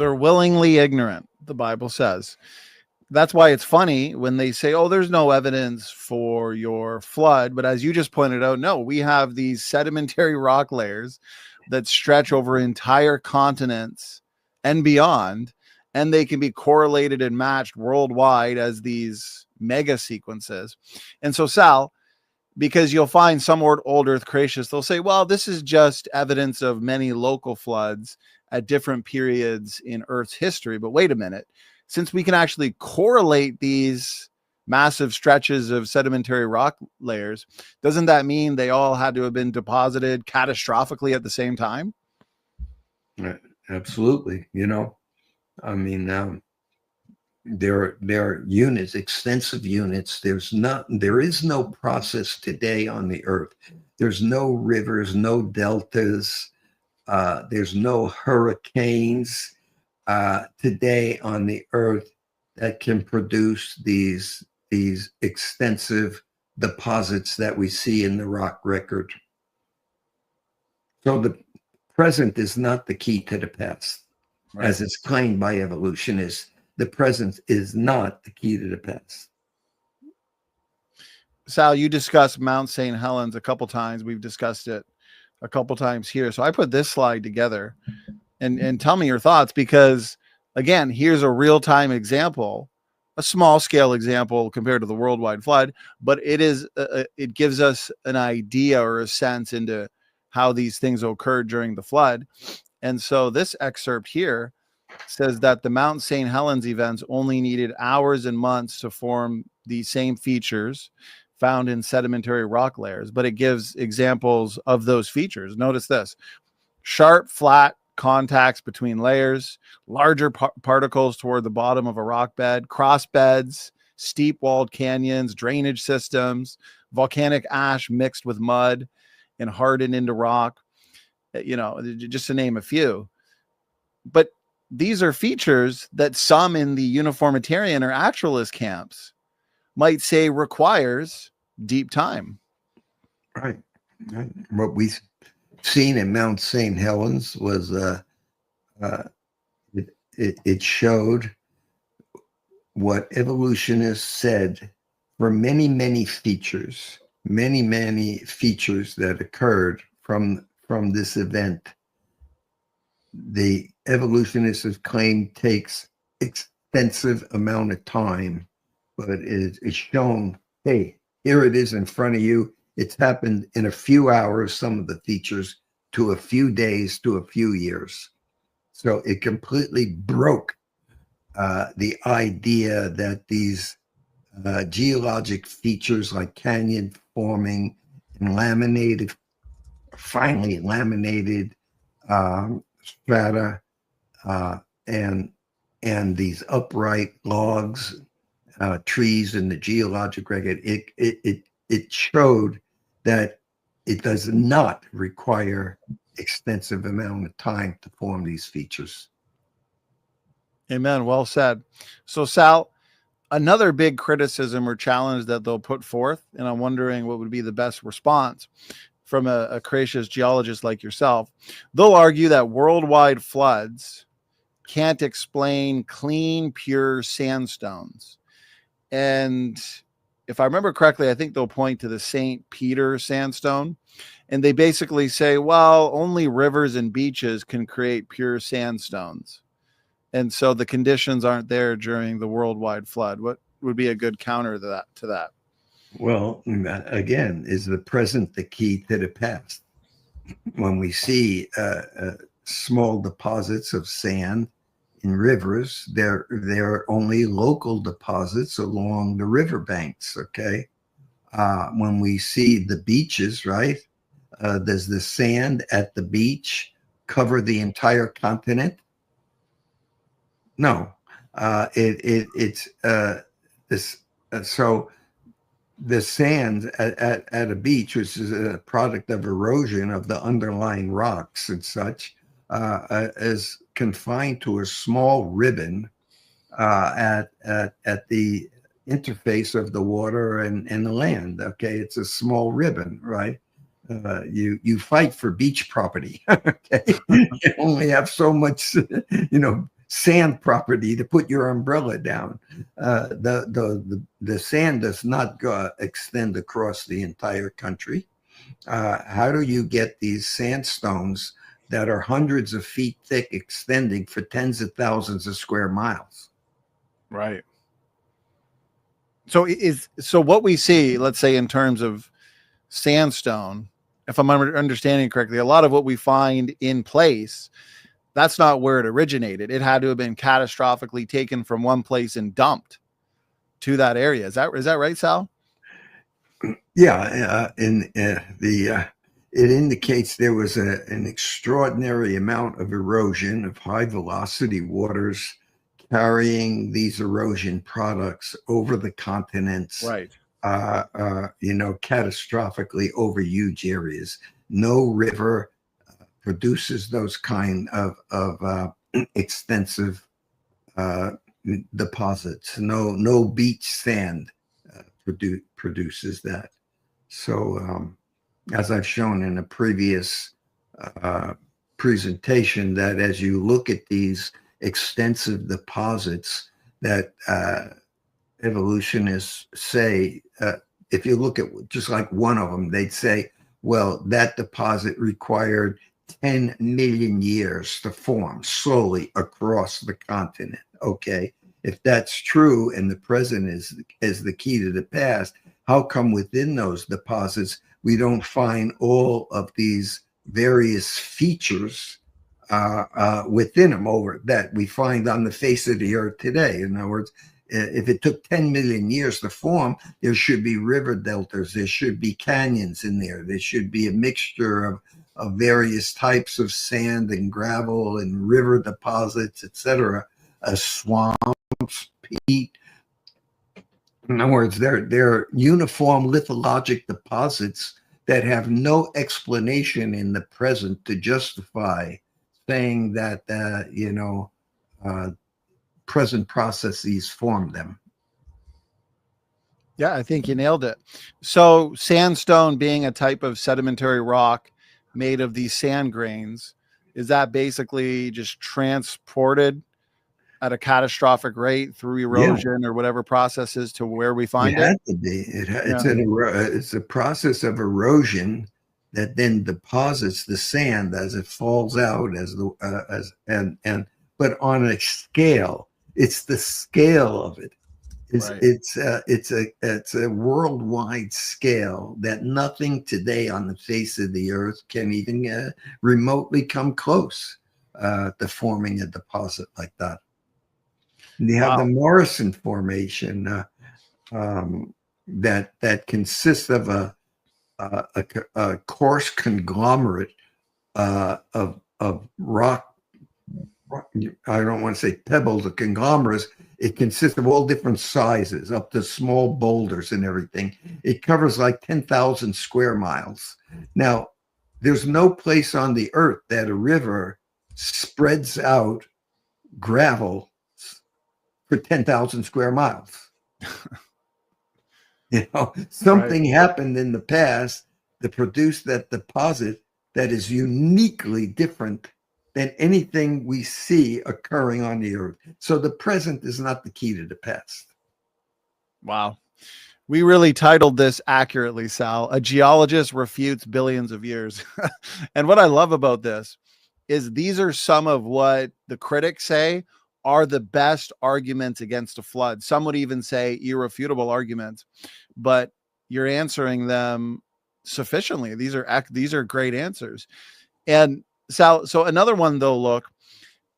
They're willingly ignorant, the Bible says. That's why it's funny when they say, oh, there's no evidence for your flood. But as you just pointed out, no, we have these sedimentary rock layers that stretch over entire continents and beyond, and they can be correlated and matched worldwide as these mega sequences. And so, Sal, because you'll find some old Earth creationists, they'll say, well, this is just evidence of many local floods at different periods in Earth's history. But wait a minute. Since we can actually correlate these massive stretches of sedimentary rock layers, doesn't that mean they all had to have been deposited catastrophically at the same time? Absolutely. I mean, there are units, extensive units. There is no process today on the Earth. There's no rivers, no deltas. There's no hurricanes today on the Earth that can produce these extensive deposits that we see in the rock record. So the present is not the key to the past, right? As it's claimed by evolutionists. The present is not the key to the past. Sal, you discussed Mount St. Helens a couple times. We've discussed it a couple times here. So I put this slide together. And tell me your thoughts, because again, here's a real-time example, a small scale example compared to the worldwide flood, but it gives us an idea or a sense into how these things occurred during the flood. And so this excerpt here says that the Mount St. Helens events only needed hours and months to form the same features found in sedimentary rock layers, but it gives examples of those features. Notice this: sharp, flat contacts between layers, larger particles toward the bottom of a rock bed, cross beds, steep walled canyons, drainage systems, volcanic ash mixed with mud and hardened into rock, just to name a few. But these are features that some in the uniformitarian or actualist camps might say requires deep time. Right. What we've seen in Mount St. Helens was it showed what evolutionists said for many features that occurred from this event. The evolutionists have claimed takes extensive amount of time, but it's shown, hey, here it is in front of you. It's happened in a few hours, some of the features, to a few days, to a few years. So it completely broke the idea that these geologic features like canyon forming and finely laminated strata and these upright logs, trees in the geologic record, it showed that it does not require extensive amount of time to form these features. Amen. Well said. So, Sal, another big criticism or challenge that they'll put forth, and I'm wondering what would be the best response from a creationist geologist like yourself. They'll argue that worldwide floods can't explain clean, pure sandstones. And if I remember correctly, I think they'll point to the St. Peter sandstone. And they basically say, well, only rivers and beaches can create pure sandstones. And so the conditions aren't there during the worldwide flood. What would be a good counter to that? Well, again, is the present the key to the past? When we see small deposits of sand in rivers, they're only local deposits along the riverbanks, okay? When we see the beaches, right? Does the sand at the beach cover the entire continent? No. So the sand at a beach, which is a product of erosion of the underlying rocks and such, is confined to a small ribbon at the interface of the water and the land. Okay, it's a small ribbon, right? You fight for beach property. Okay, you only have so much, sand property to put your umbrella down. The sand does not extend across the entire country. How do you get these sandstones that are hundreds of feet thick extending for tens of thousands of square miles? Right. So what we see, let's say in terms of sandstone, if I'm understanding correctly, a lot of what we find in place, that's not where it originated. It had to have been catastrophically taken from one place and dumped to that area. Is that right, Sal? Yeah, it indicates there was an extraordinary amount of erosion of high velocity waters carrying these erosion products over the continents, Right. catastrophically over huge areas. No river produces those kind of extensive deposits. No beach sand produces that. So, as I've shown in a previous presentation, that as you look at these extensive deposits that evolutionists say, if you look at just like one of them, they'd say, well, that deposit required 10 million years to form slowly across the continent. Okay. If that's true and the present is the key to the past, how come within those deposits we don't find all of these various features within them over that we find on the face of the earth today? In other words, if it took 10 million years to form, there should be river deltas, there should be canyons in there, there should be a mixture of various types of sand and gravel and river deposits, etc., swamps, peat. In other words, they're uniform lithologic deposits that have no explanation in the present to justify saying that present processes form them. Yeah, I think you nailed it. So sandstone being a type of sedimentary rock made of these sand grains, is that basically just transported at a catastrophic rate through erosion or whatever processes to where we find it? Had to be. It's a process of erosion that then deposits the sand as it falls out but on a scale. It's the scale of it. It's a worldwide scale that nothing today on the face of the earth can even remotely come close to forming a deposit like that. And you have the Morrison Formation that consists of a coarse conglomerate of rock. I don't want to say pebbles or conglomerates. It consists of all different sizes, up to small boulders and everything. It covers like 10,000 square miles. Now, there's no place on the earth that a river spreads out gravel for 10,000 square miles. Something happened in the past to produce that deposit that is uniquely different than anything we see occurring on the earth. So the present is not the key to the past. Wow. We really titled this accurately, Sal. A geologist refutes billions of years. And what I love about this is these are some of what the critics say are the best arguments against a flood. Some would even say irrefutable arguments, but you're answering them sufficiently. These are great answers. And Sal, so another one they'll look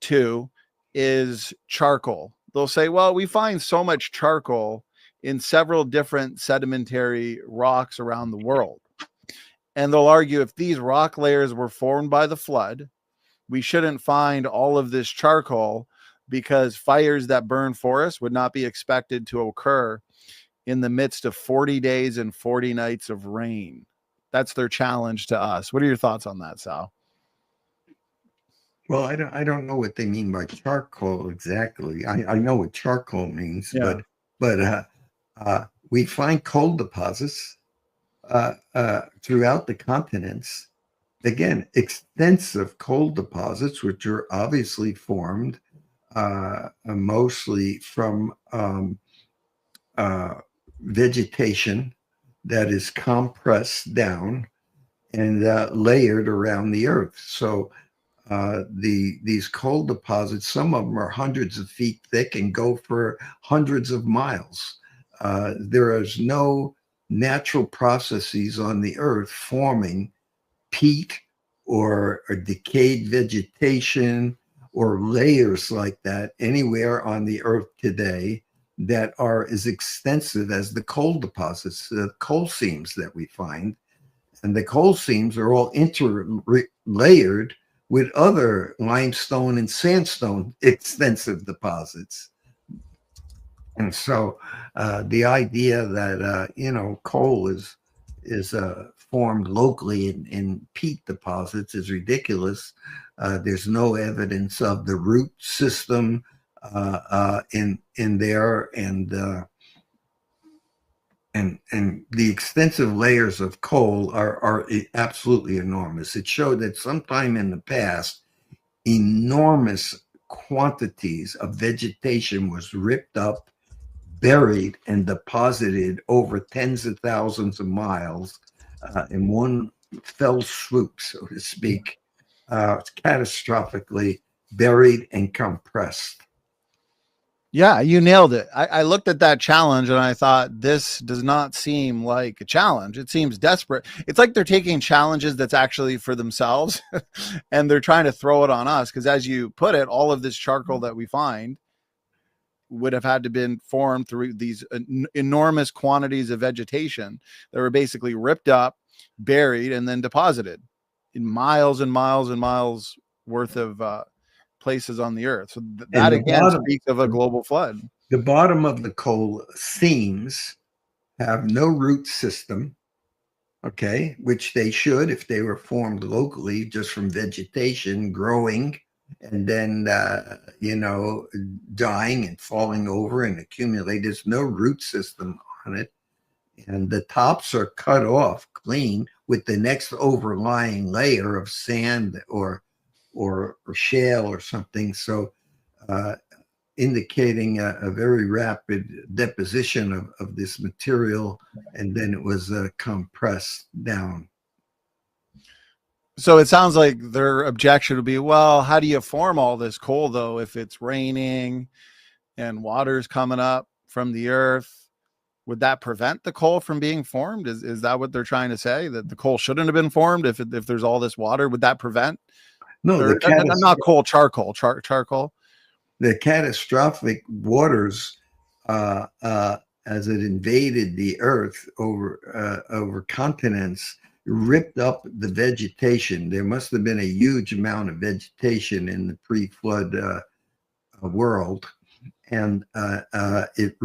to is charcoal. They'll say, well, we find so much charcoal in several different sedimentary rocks around the world. And they'll argue if these rock layers were formed by the flood, we shouldn't find all of this charcoal because fires that burn forests would not be expected to occur in the midst of 40 days and 40 nights of rain. That's their challenge to us. What are your thoughts on that, Sal? Well, I don't know what they mean by charcoal exactly. I know what charcoal means, but we find coal deposits throughout the continents. Again, extensive coal deposits, which are obviously formed mostly from vegetation that is compressed down and layered around the earth. So these coal deposits, some of them are hundreds of feet thick and go for hundreds of miles. There is no natural processes on the earth forming peat or decayed vegetation or layers like that anywhere on the earth today that are as extensive as the coal deposits, the coal seams that we find. And the coal seams are all interlayered with other limestone and sandstone extensive deposits. And so the idea that coal is formed locally in peat deposits is ridiculous. There's no evidence of the root system in there, and the extensive layers of coal are absolutely enormous. It showed that sometime in the past, enormous quantities of vegetation was ripped up, buried, and deposited over tens of thousands of miles in one fell swoop, so to speak, catastrophically buried and compressed. Yeah, you nailed it. I looked at that challenge and I thought, this does not seem like a challenge. It seems desperate. It's like they're taking challenges that's actually for themselves and they're trying to throw it on us. Because as you put it, all of this charcoal that we find would have had to been formed through these enormous quantities of vegetation that were basically ripped up, buried, and then deposited in miles and miles and miles worth of places on the earth. So that again speaks of a global flood. The bottom of the coal seams have no root system, okay, which they should if they were formed locally just from vegetation growing and then dying and falling over and accumulating. There's no root system on it, and the tops are cut off clean with the next overlying layer of sand or shale or something, so indicating a very rapid deposition of this material, and then it was compressed down. So it sounds like their objection would be, well, how do you form all this coal though if it's raining and water's coming up from the earth? Would that prevent the coal from being formed? Is that what they're trying to say, that the coal shouldn't have been formed if there's all this water? Would that prevent? No, not coal, charcoal. The catastrophic waters, as it invaded the earth over continents, ripped up the vegetation. There must have been a huge amount of vegetation in the pre-flood world, and it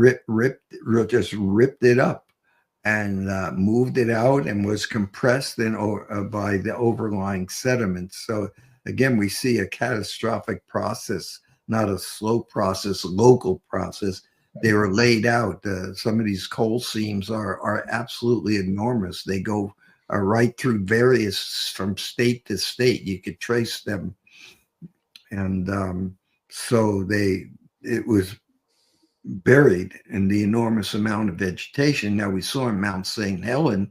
just ripped it up and moved it out and was compressed by the overlying sediments. So again, we see a catastrophic process, not a slow process, a local process. They were laid out. Some of these coal seams are absolutely enormous. They go right through from state to state. You could trace them. And so it was buried in the enormous amount of vegetation. Now we saw in Mount St. Helens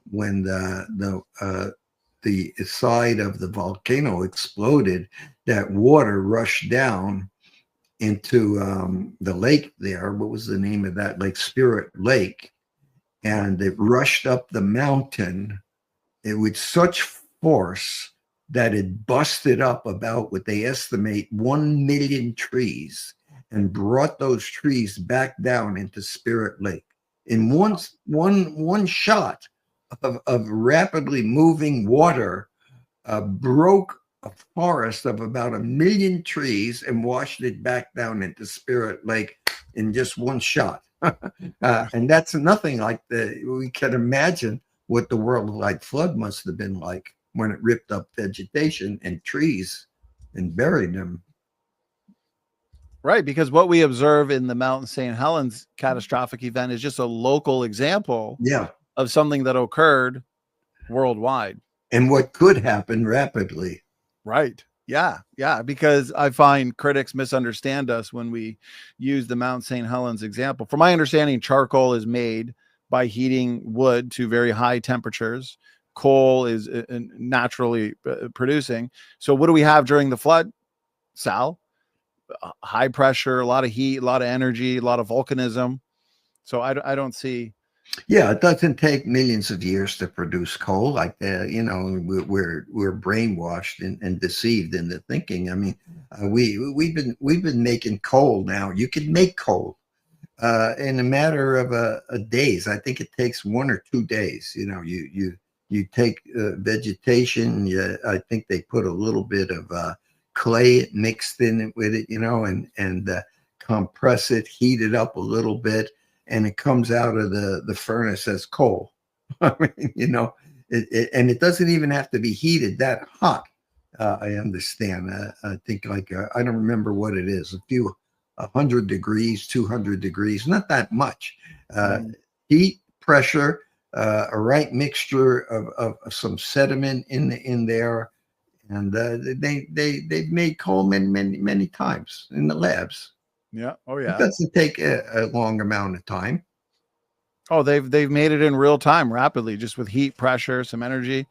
when the side of the volcano exploded, that water rushed down into the lake there. What was the name of that lake? Spirit Lake. And it rushed up the mountain with such force that it busted up about what they estimate 1 million trees and brought those trees back down into Spirit Lake in one shot of rapidly moving water. Broke a forest of about 1 million trees and washed it back down into Spirit Lake in just one shot. And that's nothing like we can imagine what the worldwide flood must have been like when it ripped up vegetation and trees and buried them. Right, because what we observe in the Mount St. Helens catastrophic event is just a local example of something that occurred worldwide. And what could happen rapidly. Right. Yeah, because I find critics misunderstand us when we use the Mount St. Helens example. From my understanding, charcoal is made by heating wood to very high temperatures. Coal is naturally producing. So what do we have during the flood, Sal? High pressure, a lot of heat, a lot of energy, a lot of volcanism. So I don't see. Yeah, it doesn't take millions of years to produce coal. Like we're brainwashed and deceived into thinking. I mean, we've been making coal now. You can make coal in a matter of a days. I think it takes 1 or 2 days. You take vegetation. I think they put a little bit of clay mixed in it with it. And compress it, heat it up a little bit, and it comes out of the furnace as coal. I mean, and it doesn't even have to be heated that hot. I understand. I think I don't remember what it is. 100 degrees, 200 degrees, not that much. Heat, pressure, a right mixture of some sediment in there, and they've made coal many times in the labs. Yeah. Oh It yeah. doesn't take a long amount of time. Oh, they've made it in real time, rapidly, just with heat, pressure, some energy.